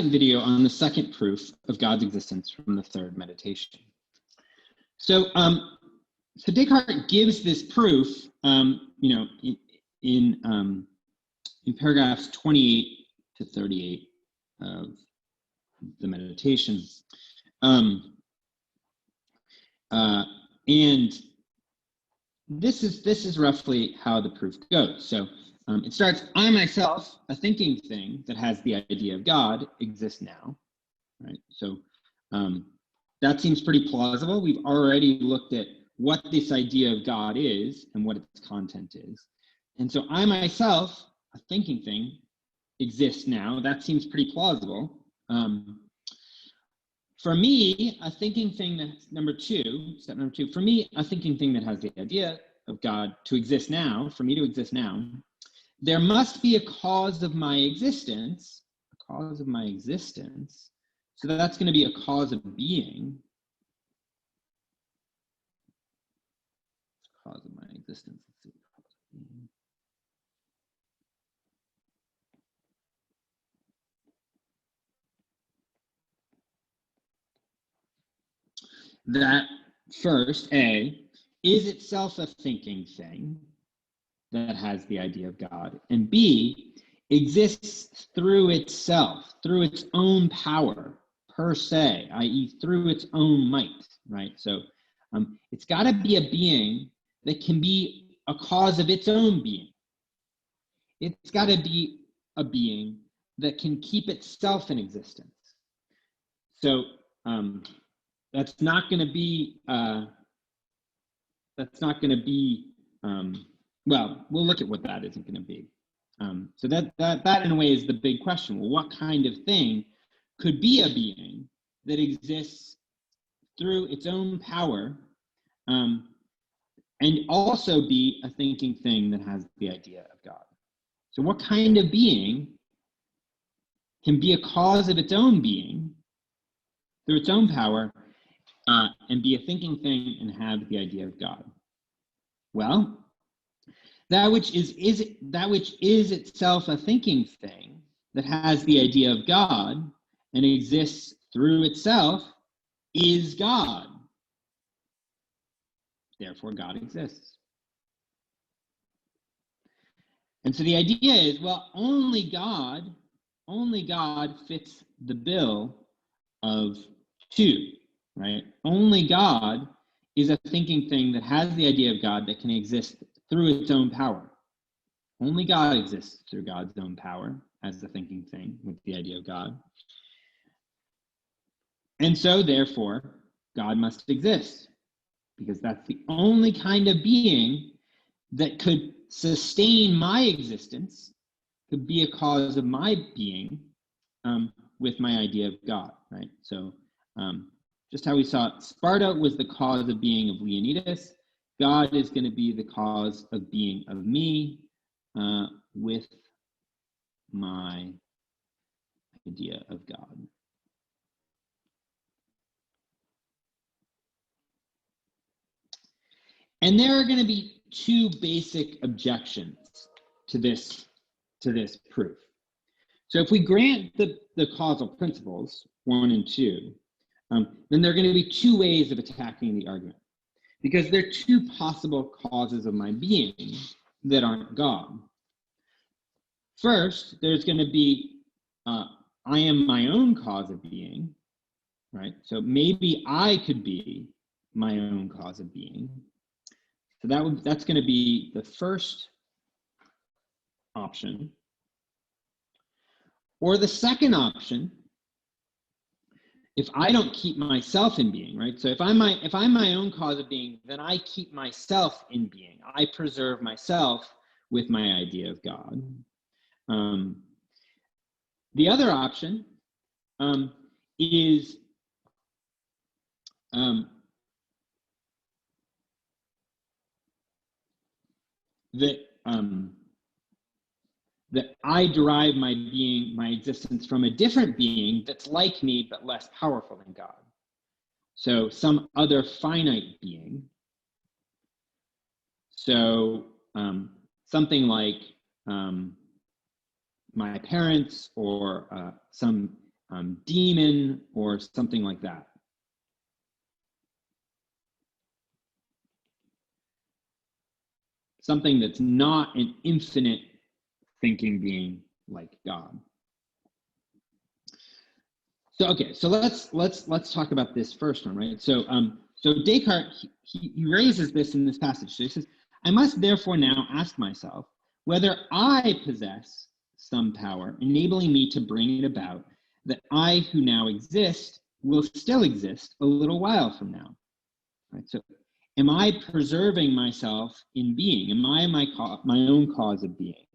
video on the second proof of God's existence from the third meditation. So Descartes gives this proof, in paragraphs 28 to 38 of the meditations, and this is roughly how the proof goes. So it starts: I myself, a thinking thing that has the idea of God, exists now, right? So that seems pretty plausible. We've already looked at what this idea of God is and what its content is. And so I myself, a thinking thing, exists now. That seems pretty plausible. For me, a thinking thing that's step number two, for me, a thinking thing that has the idea of God to exist now, for me to exist now, there must be a cause of my existence, So that's going to be a cause of being. Cause of my existence. Let's see. Cause of being. That first, A, is itself a thinking thing that has the idea of God, and B, exists through itself, through its own power, per se, i.e. through its own might, right? So it's got to be a being that can be a cause of its own being. It's got to be a being that can keep itself in existence. So that's not going to be, well, we'll look at what that isn't going to be. So that in a way is the big question. Well, what kind of thing could be a being that exists through its own power, and also be a thinking thing that has the idea of God? So what kind of being can be a cause of its own being through its own power, and be a thinking thing and have the idea of God? Well, that which is itself a thinking thing that has the idea of God and exists through itself is God. Therefore, God exists. And so the idea is, well, only God fits the bill of two, right? Only God is a thinking thing that has the idea of God that can exist through its own power. Only God exists through God's own power as the thinking thing with the idea of God. And so, therefore, God must exist, because that's the only kind of being that could sustain my existence, could be a cause of my being, with my idea of God, right? So just how we saw, Sparta was the cause of being of Leonidas. God is going to be the cause of being of me, with my idea of God. And there are going to be two basic objections to this proof. So if we grant the causal principles, 1 and 2, then there are going to be two ways of attacking the argument, because there are two possible causes of my being that aren't God. First, there's going to be, I am my own cause of being, right? So maybe I could be my own cause of being. So that's going to be the first option. Or the second option, if I don't keep myself in being, right? So if I'm my own cause of being, then I keep myself in being. I preserve myself with my idea of God. The other option is that I derive my being, my existence, from a different being that's like me but less powerful than God. So some other finite being. So something like my parents, or some demon or something like that. Something that's not an infinite thinking being like God. So okay, so let's talk about this first one, right? So Descartes he raises this in this passage. So he says, "I must therefore now ask myself whether I possess some power enabling me to bring it about that I who now exist will still exist a little while from now." Right? So am I preserving myself in being? Am I my own cause of being?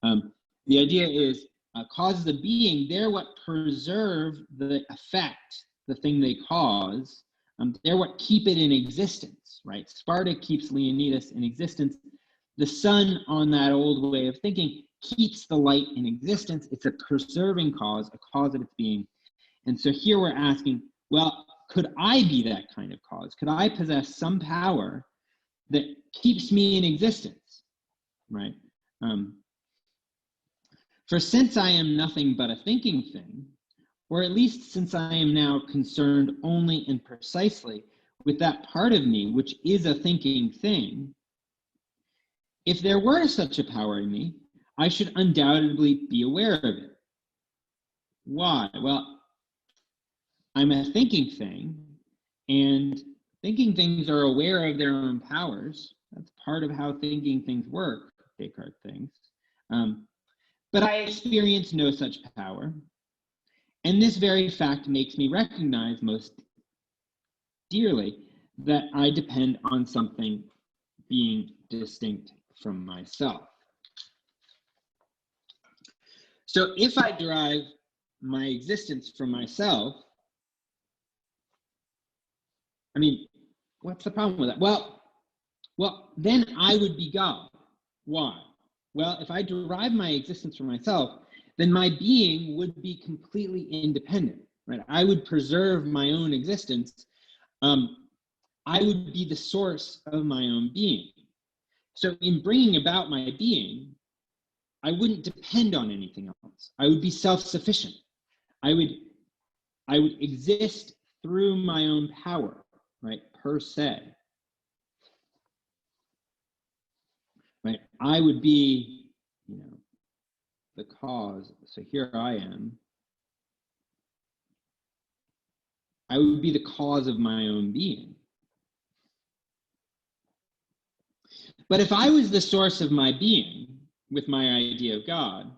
The idea is causes of being, they're what preserve the effect, the thing they cause. They're what keep it in existence, right? Sparta keeps Leonidas in existence. The sun, on that old way of thinking, keeps the light in existence. It's a preserving cause, a cause of its being. And so here we're asking, well, could I be that kind of cause? Could I possess some power that keeps me in existence, right? For since I am nothing but a thinking thing, or at least since I am now concerned only and precisely with that part of me which is a thinking thing, if there were such a power in me, I should undoubtedly be aware of it. Why? Well, I'm a thinking thing, and thinking things are aware of their own powers. That's part of how thinking things work, Descartes thinks. But I experience no such power, and this very fact makes me recognize most dearly that I depend on something being distinct from myself. So if I derive my existence from myself, I mean, what's the problem with that? Well, then I would be God. Why? Well, if I derive my existence from myself, then my being would be completely independent, right? I would preserve my own existence. I would be the source of my own being. So in bringing about my being, I wouldn't depend on anything else. I would be self-sufficient. I would exist through my own power, right, per se. Right? I would be, the cause. So here I am. I would be the cause of my own being. But if I was the source of my being with my idea of God,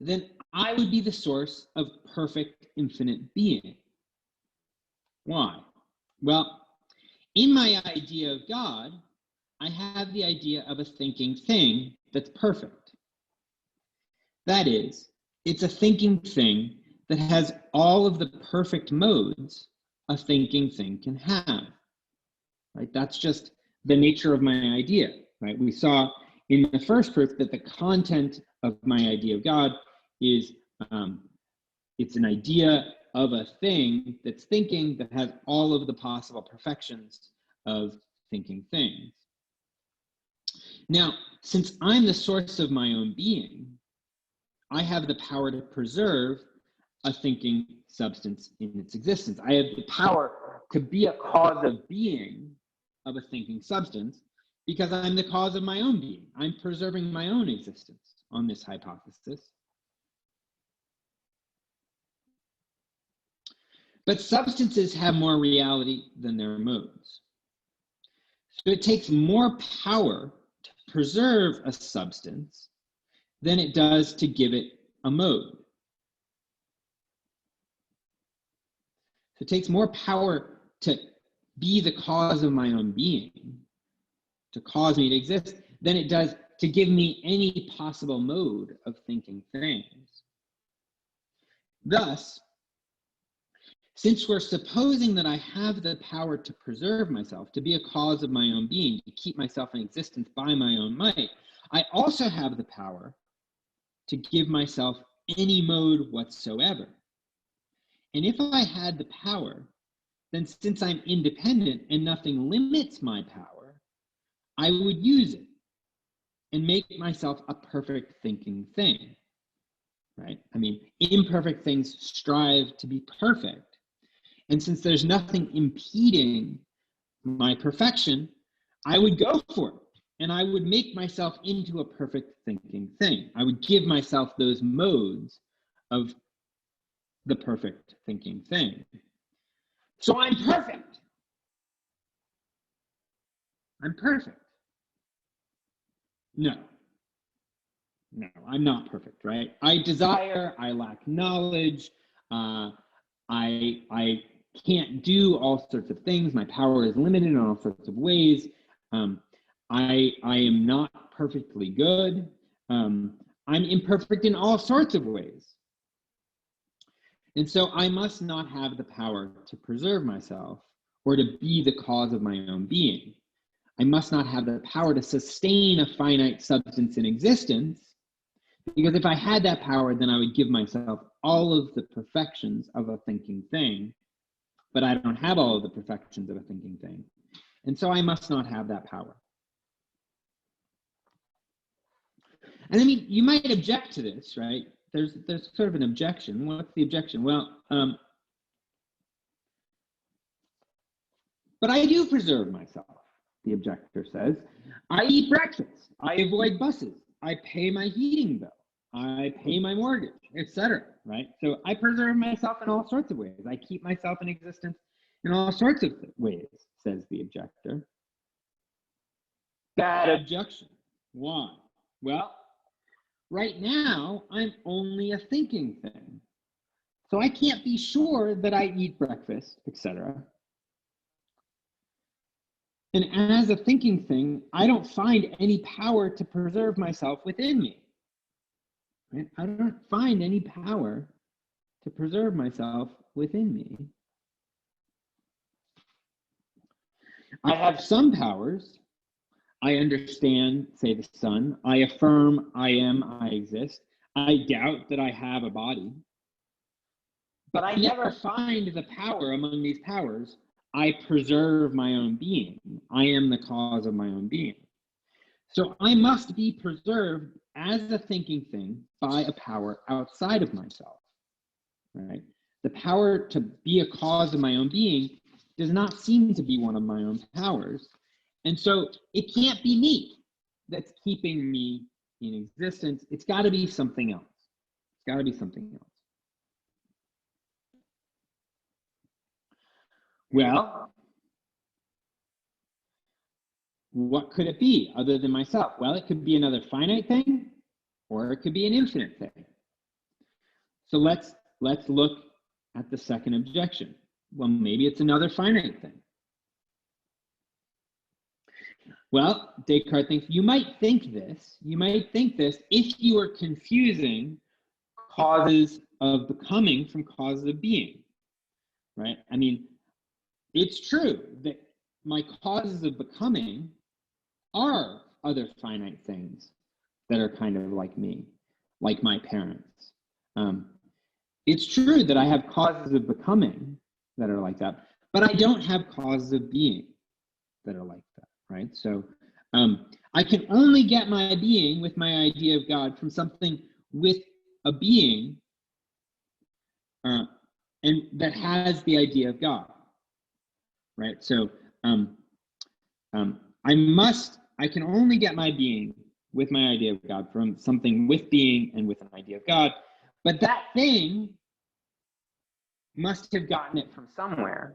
then I would be the source of perfect infinite being. Why? Well, in my idea of God, I have the idea of a thinking thing that's perfect. That is, it's a thinking thing that has all of the perfect modes a thinking thing can have. Right? That's just the nature of my idea. Right? We saw in the first proof that the content of my idea of God is it's an idea of a thing that's thinking that has all of the possible perfections of thinking things. Now, since I'm the source of my own being, I have the power to preserve a thinking substance in its existence. I have the power to be a cause of being of a thinking substance because I'm the cause of my own being. I'm preserving my own existence on this hypothesis. But substances have more reality than their modes. So it takes more power to preserve a substance than it does to give it a mode. So it takes more power to be the cause of my own being, to cause me to exist, than it does to give me any possible mode of thinking things. Thus, since we're supposing that I have the power to preserve myself, to be a cause of my own being, to keep myself in existence by my own might, I also have the power to give myself any mode whatsoever. And if I had the power, then since I'm independent and nothing limits my power, I would use it and make myself a perfect thinking thing. right? I mean, imperfect things strive to be perfect. And since there's nothing impeding my perfection, I would go for it. And I would make myself into a perfect thinking thing. I would give myself those modes of the perfect thinking thing. So I'm perfect. I'm perfect. No, I'm not perfect, right? I desire, I lack knowledge, I can't do all sorts of things. My power is limited in all sorts of ways. I am not perfectly good. I'm imperfect in all sorts of ways. And so I must not have the power to preserve myself or to be the cause of my own being. I must not have the power to sustain a finite substance in existence, because if I had that power, then I would give myself all of the perfections of a thinking thing, but I don't have all of the perfections of a thinking thing. And so I must not have that power. And I mean, you might object to this, right? There's sort of an objection. What's the objection? Well, but I do preserve myself, the objector says. I eat breakfast. I avoid buses. I pay my heating bill. I pay my mortgage, etc. Right? So I preserve myself in all sorts of ways. I keep myself in existence in all sorts of ways, says the objector. Bad objection. Why? Well, right now, I'm only a thinking thing. So I can't be sure that I eat breakfast, etc. And as a thinking thing, I don't find any power to preserve myself within me. Right? I don't find any power to preserve myself within me. I have some powers. I understand, say the sun. I affirm I am, I exist. I doubt that I have a body. But I never find the power among these powers. I preserve my own being. I am the cause of my own being. So I must be preserved as a thinking thing by a power outside of myself, right? The power to be a cause of my own being does not seem to be one of my own powers. And so it can't be me that's keeping me in existence. It's got to be something else. It's got to be something else. Well, what could it be other than myself? Well, it could be another finite thing, or it could be an infinite thing. So let's look at the second objection. Well, maybe it's another finite thing. Well, Descartes thinks you might think this if you were confusing causes of becoming from causes of being, right? I mean, it's true that my causes of becoming are other finite things that are kind of like me, like my parents. It's true that I have causes of becoming that are like that, but I don't have causes of being that are like that, right? So I can only get my being with my idea of God from something with a being and that has the idea of God, right? So I can only get my being with my idea of God from something with being and with an idea of God, but that thing must have gotten it from somewhere.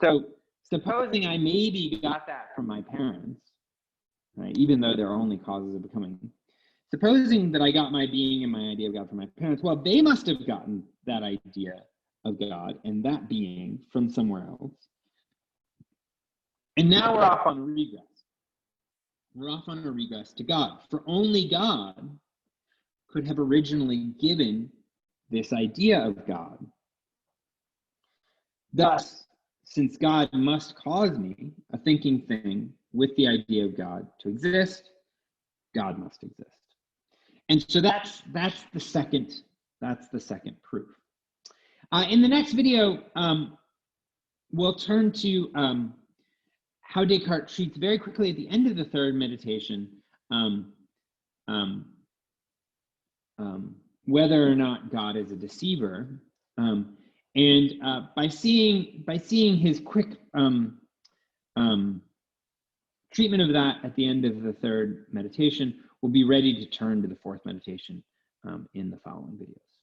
So supposing I maybe got that from my parents, right, even though they're only causes of becoming, supposing that I got my being and my idea of God from my parents, well, they must have gotten that idea of God and that being from somewhere else. And now we're off on a regress. We're off on a regress to God, for only God could have originally given this idea of God. Thus, since God must cause me, a thinking thing, with the idea of God to exist, God must exist. And so that's the second proof. In the next video, we'll turn to how Descartes treats very quickly at the end of the third meditation whether or not God is a deceiver. And by seeing his quick treatment of that at the end of the third meditation, we'll be ready to turn to the fourth meditation in the following videos.